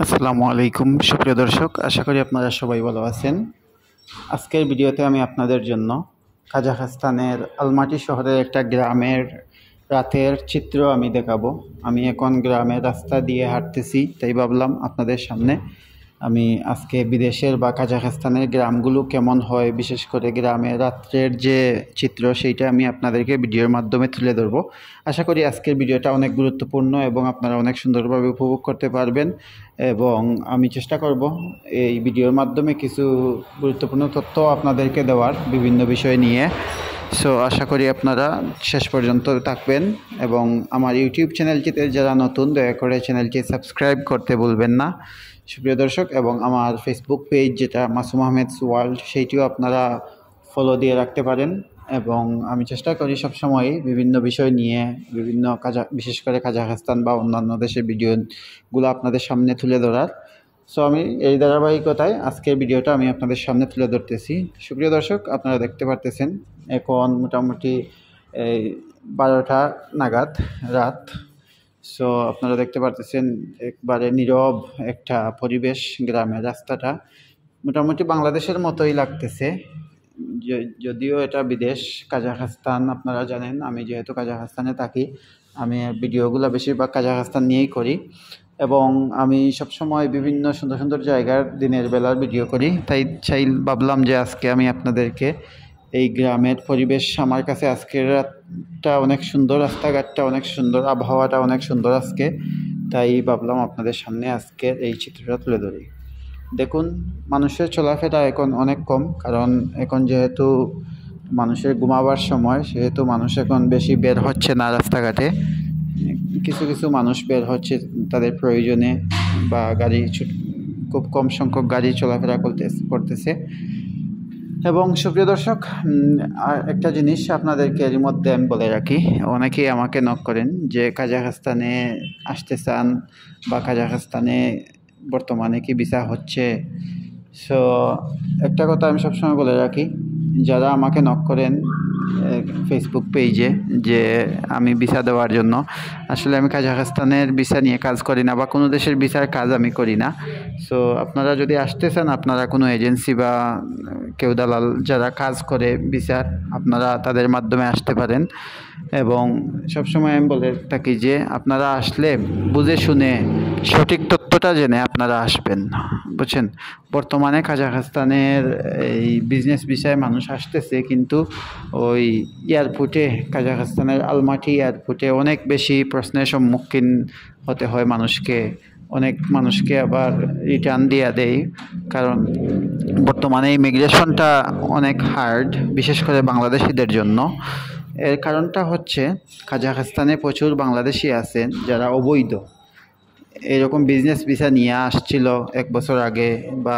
আসসালামু আলাইকুম সুপ্রিয় দর্শক, আশা করি আপনারা সবাই ভালো আছেন। আজকের ভিডিওতে আমি আপনাদের জন্য কাজাখস্তানের আলমাটি শহরের একটা গ্রামের রাতের চিত্র আমি দেখাবো। আমি এখন গ্রামের রাস্তা দিয়ে হাঁটতেছি, তাই ভাবলাম আপনাদের সামনে আমি আজকে বিদেশের বা কাজাখস্তানের গ্রামগুলো কেমন হয়, বিশেষ করে গ্রামের রাত্রের যে চিত্র সেইটা আমি আপনাদেরকে ভিডিওর মাধ্যমে তুলে ধরবো। আশা করি আজকের ভিডিওটা অনেক গুরুত্বপূর্ণ এবং আপনারা অনেক সুন্দরভাবে উপভোগ করতে পারবেন, এবং আমি চেষ্টা করব এই ভিডিওর মাধ্যমে কিছু গুরুত্বপূর্ণ তথ্য আপনাদেরকে দেওয়ার বিভিন্ন বিষয় নিয়ে। সো আশা করি আপনারা শেষ পর্যন্ত থাকবেন, এবং আমার ইউটিউব চ্যানেলটিতে যারা নতুন, দয়া করে চ্যানেলটি সাবস্ক্রাইব করতে ভুলবেন না সুপ্রিয় দর্শক, এবং আমার ফেসবুক পেজ যেটা মাসুম আহমেদ ওয়ার্ল্ড, সেইটিও আপনারা ফলো দিয়ে রাখতে পারেন। এবং আমি চেষ্টা করি সবসময় বিভিন্ন বিষয় নিয়ে বিশেষ করে কাজাখস্তান বা অন্যান্য দেশের ভিডিওগুলো আপনাদের সামনে তুলে ধরার। সো আমি এই ধারাবাহিকতায় আজকের ভিডিওটা আমি আপনাদের সামনে তুলে ধরতেছি। সুপ্রিয় দর্শক, আপনারা দেখতে পারতেছেন এখন মোটামুটি এই 12টা নাগাদ রাত। সো আপনারা দেখতে পারতেছেন একবারে নীরব একটা পরিবেশ। গ্রামের রাস্তাটা মোটামুটি বাংলাদেশের মতোই লাগতেছে, যদিও এটা বিদেশ কাজাখস্তান। আপনারা জানেন আমি যেহেতু কাজাখস্তানে থাকি, আমি ভিডিওগুলো বেশিরভাগ কাজাখস্তান নিয়েই করি, এবং আমি সবসময় বিভিন্ন সুন্দর সুন্দর জায়গার দিনের বেলার ভিডিও করি। তাই ভাবলাম যে আজকে আমি আপনাদেরকে এই গ্রামের পরিবেশ, আমার কাছে আজকের রাতটা অনেক সুন্দর, রাস্তাঘাটটা অনেক সুন্দর, আবহাওয়াটা অনেক সুন্দর আজকে, তাই ভাবলাম আপনাদের সামনে আজকের এই চিত্রটা তুলে ধরি। দেখুন, মানুষের চলাফেরা এখন অনেক কম, কারণ এখন যেহেতু মানুষের ঘুমাবার সময়, সেহেতু মানুষ এখন বেশি বের হচ্ছে না রাস্তাঘাটে। কিছু কিছু মানুষ বের হচ্ছে তাদের প্রয়োজনে, বা খুব কম সংখ্যক গাড়ি চলাফেরা করতেছে। এবং সুপ্রিয় দর্শক, আর একটা জিনিস আপনাদেরকে এর মধ্যে আমি বলে রাখি, অনেকেই আমাকে নক করেন যে কাজাখস্তানে আসতে চান, বা কাজাখস্তানে বর্তমানে কি ভিসা হচ্ছে। সো একটা কথা আমি সবসময় বলে রাখি, যারা আমাকে নক করেন ফেসবুক পেজে যে আমি ভিসা দেওয়ার জন্য, আসলে আমি কাজাখস্তানের ভিসা নিয়ে কাজ করি না, বা কোনো দেশের ভিসার কাজ আমি করি না। সো আপনারা যদি আসতে চান, আপনারা কোনো এজেন্সি বা কেউ দালাল যারা কাজ করে ভিসার, আপনারা তাদের মাধ্যমে আসতে পারেন। এবং সবসময় আমি বলে থাকি যে আপনারা আসলে বুঝে শুনে সঠিক তথ্যটা জেনে আপনারা আসবেন, বুঝছেন। বর্তমানে কাজাখস্তানের এই বিজনেস ভিসায় মানুষ আসতেছে, কিন্তু ওই এয়ারপোর্টে, কাজাখস্তানের আলমাটি এয়ারপোর্টে অনেক বেশি প্রশ্নের সম্মুখীন হতে হয় অনেক মানুষকে আবার রিটার্ন দিয়ে দেয়, কারণ বর্তমানে ইমিগ্রেশনটা অনেক হার্ড, বিশেষ করে বাংলাদেশিদের জন্য। এর কারণটা হচ্ছে কাজাখস্তানে প্রচুর বাংলাদেশি আছেন যারা অবৈধ এরকম বিজনেস ভিসা নিয়ে আসছিল 1 বছর আগে, বা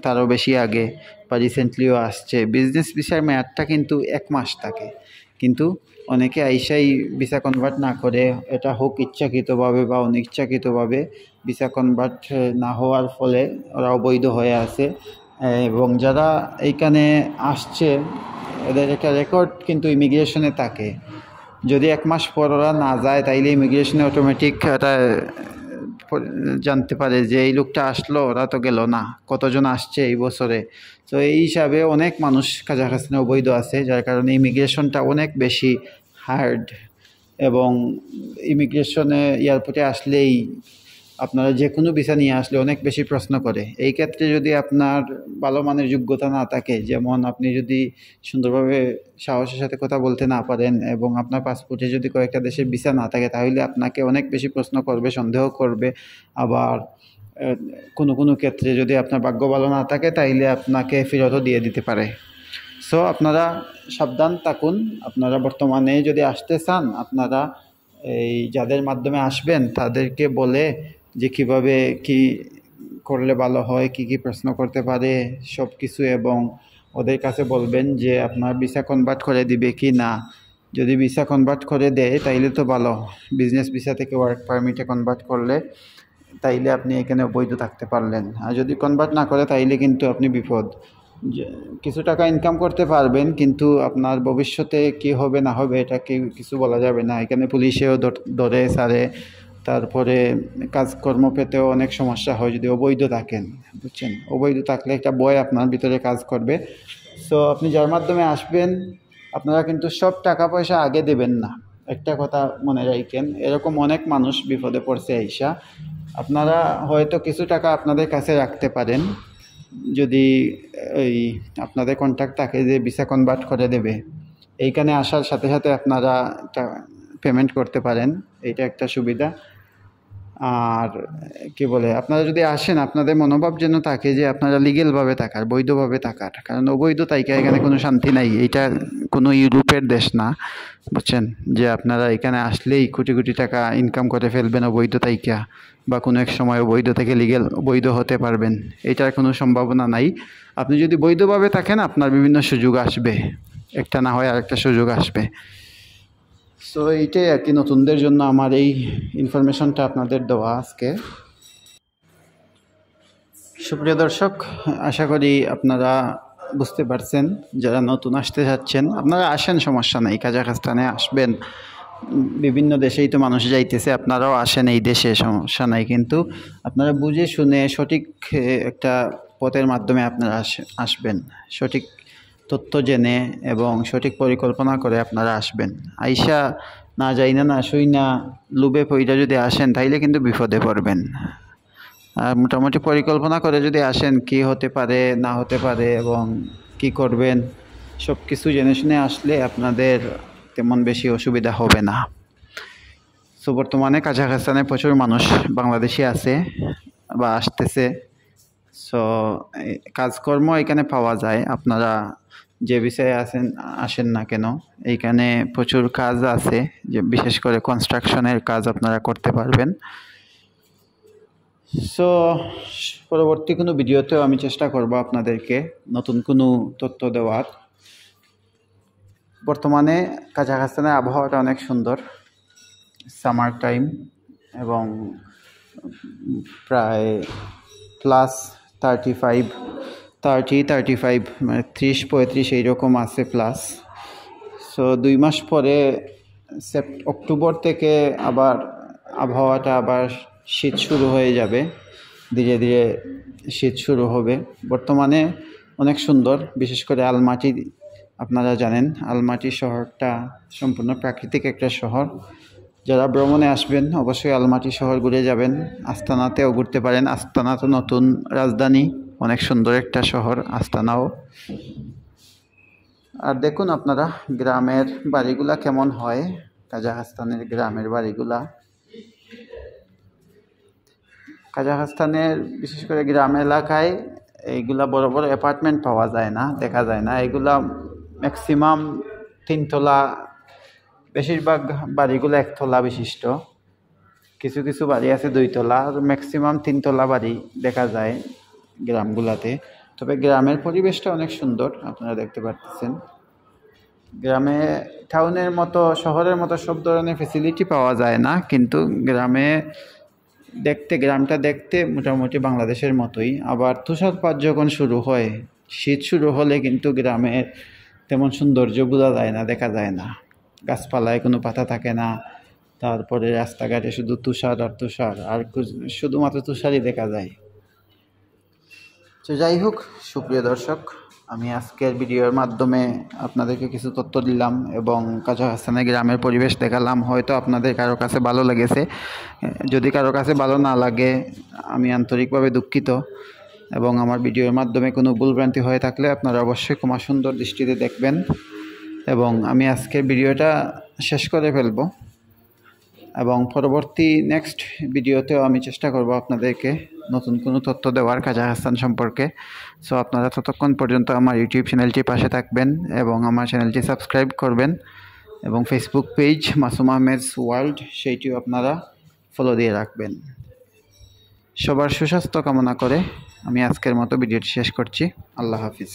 তারও বেশি আগে, বা রিসেন্টলিও আসছে। বিজনেস ভিসার মেয়াদটা কিন্তু 1 মাস থাকে, কিন্তু অনেকে আইসাই ভিসা কনভার্ট না করে, এটা হোক ইচ্ছাকৃতভাবে বা অনিচ্ছাকৃতভাবে, ভিসা কনভার্ট না হওয়ার ফলে ওরা অবৈধ হয়ে আছে। এবং যারা এইখানে আসছে, এদের একটা রেকর্ড কিন্তু ইমিগ্রেশনে থাকে। যদি 1 মাস পর ওরা না যায়, তাইলে ইমিগ্রেশনে অটোমেটিক এটা জানতে পারে যে এই লোকটা আসলো, ওরা তো গেল না, কতজন আসছে এই বছরে। তো এই হিসাবে অনেক মানুষ কাজাখস্তানে অবৈধ আছে, যার কারণে ইমিগ্রেশনটা অনেক বেশি হার্ড। এবং ইমিগ্রেশনে এয়ারপোর্টে আসলেই আপনারা যে কোনো ভিসা নিয়ে আসলে অনেক বেশি প্রশ্ন করে। এই ক্ষেত্রে যদি আপনার ভালো মানের যোগ্যতা না থাকে, যেমন আপনি যদি সুন্দরভাবে সাহসের সাথে কথা বলতে না পারেন, এবং আপনার পাসপোর্টে যদি কয়েকটা দেশের ভিসা না থাকে, তাহলে আপনাকে অনেক বেশি প্রশ্ন করবে, সন্দেহ করবে। আবার কোনো কোনো ক্ষেত্রে যদি আপনার ভাগ্য ভালো না থাকে, তাইলে আপনাকে ফেরতও দিয়ে দিতে পারে। সো আপনারা সাবধান থাকুন। আপনারা বর্তমানে যদি আসতে চান, আপনারা এই যাদের মাধ্যমে আসবেন তাদেরকে বলে যে কিভাবে কি করলে ভালো হয়, কি কি প্রশ্ন করতে পারে সব কিছু, এবং ওদের কাছে বলবেন যে আপনার ভিসা কনভার্ট করে দিবে কি না। যদি ভিসা কনভার্ট করে দেয় তাইলে তো ভালো, বিজনেস ভিসা থেকে ওয়ার্ক পারমিটে কনভার্ট করলে তাইলে আপনি এখানে অবৈধ থাকতে পারলেন। আর যদি কনভার্ট না করে, তাইলে কিন্তু আপনি বিপদ। কিছু টাকা ইনকাম করতে পারবেন, কিন্তু আপনার ভবিষ্যতে কি হবে না হবে এটা কিছু বলা যাবে না। এখানে পুলিশেও ধরে সারে, তারপরে কাজকর্ম পেতেও অনেক সমস্যা হয় যদি অবৈধ থাকেন, বুঝছেন। অবৈধ থাকলে একটা ভয় আপনার ভিতরে কাজ করবে। সো আপনি যার মাধ্যমে আসবেন আপনারা কিন্তু সব টাকা পয়সা আগে দেবেন না, একটা কথা মনে রাখেন। এরকম অনেক মানুষ বিপদে পড়ছে আইসা। আপনারা হয়তো কিছু টাকা আপনাদের কাছে রাখতে পারেন, যদি এই আপনাদের কন্ট্যাক্ট থাকে যে ভিসা কনভার্ট করে দেবে, এইখানে আসার সাথে সাথে আপনারা পেমেন্ট করতে পারেন, এইটা একটা সুবিধা। আর কি বলে, আপনারা যদি আসেন আপনাদের মনোভাব যেন থাকে যে আপনারা লিগেলভাবে থাকার, বৈধভাবে থাকার, কারণ অবৈধ তাইকা এখানে কোনো শান্তি নাই। এইটা কোনো ইউরোপের দেশ না, বুঝছেন, যে আপনারা এখানে আসলেই কোটি কোটি টাকা ইনকাম করে ফেলবেন অবৈধ তাইকা, বা কোনো এক সময় অবৈধ থেকে লিগেল বৈধ হতে পারবেন, এটার কোনো সম্ভাবনা নাই। আপনি যদি বৈধভাবে থাকেন আপনার বিভিন্ন সুযোগ আসবে, একটা না হয় আরেকটা সুযোগ আসবে। সো এইটাই আর কি, নতুনদের জন্য আমার এই ইনফরমেশনটা আপনাদের দেওয়া আজকে। সুপ্রিয় দর্শক, আশা করি আপনারা বুঝতে পারছেন। যারা নতুন আসতে যাচ্ছেন আপনারা আসেন, সমস্যা নেই, কাজাখস্তানে আসবেন। বিভিন্ন দেশেই তো মানুষ যাইতেছে, আপনারাও আসেন এই দেশে, সমস্যা নাই। কিন্তু আপনারা বুঝে শুনে সঠিক একটা পথের মাধ্যমে আপনারা আসবেন, সঠিক তথ্য জেনে এবং সঠিক পরিকল্পনা করে আপনারা আসবেন। আইসা না যাই না না শুই না লুবে পইরা যদি আসেন তাইলে কিন্তু বিপদে পড়বেন। আর মোটামুটি পরিকল্পনা করে যদি আসেন কি হতে পারে না হতে পারে এবং কি করবেন সব কিছু জেনে শুনে আসলে আপনাদের তেমন বেশি অসুবিধা হবে না। সো বর্তমানে কাজাখস্তানে প্রচুর মানুষ বাংলাদেশি আছে বা আসতেছে। সো কাজকর্ম এখানে পাওয়া যায়, আপনারা যে বিষয়ে আসেন না কেন এইখানে প্রচুর কাজ আছে, যে বিশেষ করে কনস্ট্রাকশনের কাজ আপনারা করতে পারবেন। সো পরবর্তী কোনো ভিডিওতেও আমি চেষ্টা করব আপনাদেরকে নতুন কোনো তথ্য দেওয়ার। বর্তমানে কাজাখস্তানের আবহাওয়াটা অনেক সুন্দর, সামার টাইম, এবং প্রায় প্লাস 35 মানে 30-35 এইরকম আছে প্লাস। সো 2 মাস পরে অক্টোবর থেকে আবার আবহাওয়াটা আবার শীত শুরু হয়ে যাবে, ধীরে ধীরে শীত শুরু হবে। বর্তমানে অনেক সুন্দর, বিশেষ করে আলমাটি, আপনারা জানেন আলমাটি শহরটা সম্পূর্ণ প্রাকৃতিক একটা শহর। যারা ভ্রমণে আসবেন অবশ্যই আলমাটি শহর ঘুরে যাবেন, আস্তানাতেও ঘুরতে পারেন। আস্তানা তো নতুন রাজধানী, অনেক সুন্দর একটা শহর আস্তানাও। আর দেখুন আপনারা গ্রামের বাড়িগুলা কেমন হয়, কাজাখস্তানের গ্রামের বাড়িগুলা। কাজাখস্তানের বিশেষ করে গ্রাম এলাকায় এইগুলা বড় বড় অ্যাপার্টমেন্ট পাওয়া যায় না, দেখা যায় না। এগুলা ম্যাক্সিমাম 3 তলা, বেশিরভাগ বাড়িগুলো 1 তলা বিশিষ্ট, কিছু কিছু বাড়ি আছে 2 তলা, আর ম্যাক্সিমাম 3 তলা বাড়ি দেখা যায় গ্রামগুলাতে। তবে গ্রামের পরিবেশটা অনেক সুন্দর, আপনারা দেখতে পাচ্ছেন। গ্রামে টাউনের মতো শহরের মতো সব ধরনের ফেসিলিটি পাওয়া যায় না, কিন্তু গ্রামটা দেখতে মোটামুটি বাংলাদেশের মতোই। আবার তুষারপাত যখন শুরু হয়, শীত শুরু হলে কিন্তু গ্রামের তেমন সৌন্দর্য বোঝা যায় না, দেখা যায় না। গাছপালায় কোনো পাতা থাকে না, তারপরে রাস্তাঘাটে শুধু তুষার আর তুষার, আর শুধুমাত্র তুষারই দেখা যায়। তো যাই হোক সুপ্রিয় দর্শক, আমি আজকের ভিডিওর মাধ্যমে আপনাদেরকে কিছু তথ্য দিলাম এবং কাজাখস্তানের গ্রামের পরিবেশ দেখালাম। হয়তো আপনাদের কারো কাছে ভালো লেগেছে, যদি কারো কাছে ভালো না লাগে আমি আন্তরিকভাবে দুঃখিত। এবং আমার ভিডিওর মাধ্যমে কোনো ভুলভ্রান্তি হয়ে থাকলে আপনারা অবশ্যই ক্ষমা সুন্দর দৃষ্টিতে দেখবেন। এবং আমি আজকের ভিডিওটা শেষ করে ফেলব, এবং পরবর্তী নেক্সট ভিডিওতেও আমি চেষ্টা করব আপনাদেরকে নতুন কোনো তথ্য দেওয়ার কাজাখস্তান সম্পর্কে। সো আপনারা ততক্ষণ পর্যন্ত আমার ইউটিউব চ্যানেলটির পাশে থাকবেন এবং আমার চ্যানেলটি সাবস্ক্রাইব করবেন, এবং ফেসবুক পেজ মাসুম আহমেদস ওয়ার্ল্ড সেইটিও আপনারা ফলো দিয়ে রাখবেন। সবার সুস্বাস্থ্য কামনা করে আমি আজকের মতো ভিডিওটি শেষ করছি। আল্লাহ হাফিজ।